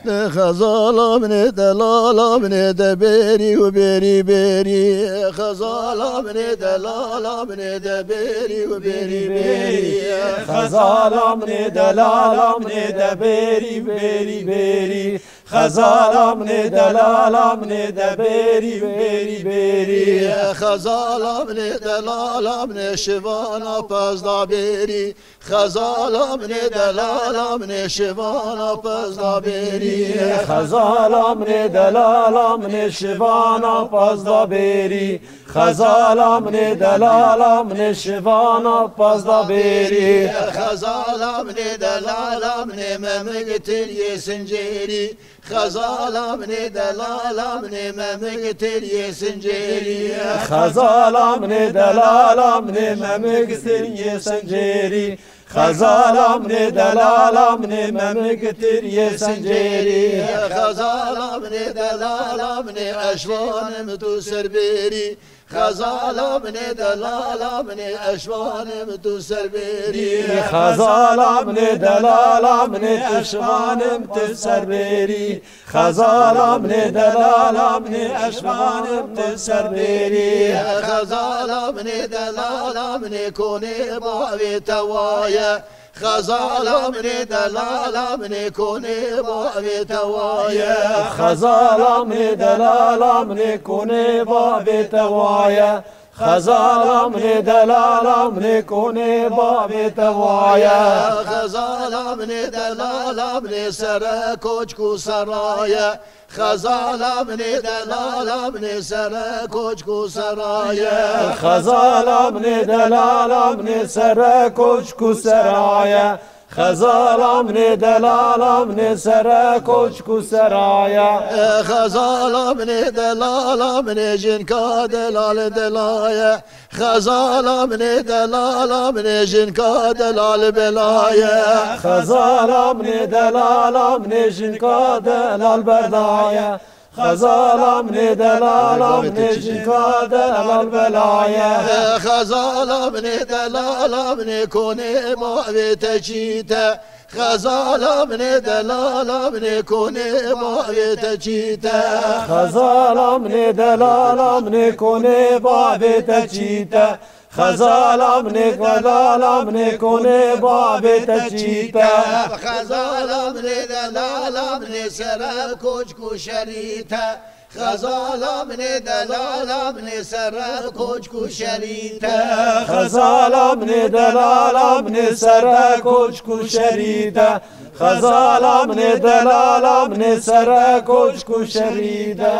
Ne hazalam ne delalam ne de beri u beri beri. Hazalam ne delalam ne de beri u beri beri. Hazalam ne delalam ne de beri beri beri. Hazalam ne delalam ne de beri beri beri. Hazalam ne delalam ne şivana pazda beri. Hazalam ne delalam ne şivana pazda beri. Hazalam ne delalam ne şivana pazda beri. Hazalam ne delalam ne şivana pazda beri. Hazalam ne delalam ne memleketin yesin ceri. Hazalam ne delalam ne memleketin yesin ceri. Hazalam ne delalam ne memleketin yesin ceri. Hazalam ne delalam ne memleketin yesin ceri. Hazalam ne delalam ne eşvanım tu serberi. Hazalam ne delalam ne eşvanım tu serberi. Hazalam ne delalam ne eşvanım tu serberi. Hazalam ne delalam ne eşvanım tu serberi. Hazalam ne delalam ne kone bavi tevaya. Hazalam ne delalam ne kone bavi tevaya. Hazalam ne delalam ne kone bavi tevaya. Hazalam ne delalam ne kone bavi tevaya. Hazalam ne delalam ne sere koçku saraya. Hazalam ne delalam ne sere koçku saraya. Hazalam ne delalam ne sere koçku saraya. Hazalam ne delalam ne sere koçku saraya. Hazalam ne delalam ne jinka delal delaya. Hazalam ne delalam ne jinka delal belaya. Hazalam ne delalam ne jinka delal berdaya. Hazalam ne delalam ne jinka delal belaya. Hazalam ne delalam ne kone mavi teçite. Hazalam ne delalam ne kone mavi teçite. Hazalam ne delalam ne kone mavi teçite. Hazalam ne delalam ne kone mavi teçite. Hazalam ne delalam ne sere koçku şerite. Hazalam ne delalam ne sere koçku şerite. Hazalam ne delalam ne sere koçku şerite. Hazalam ne delalam ne sere koçku şerite.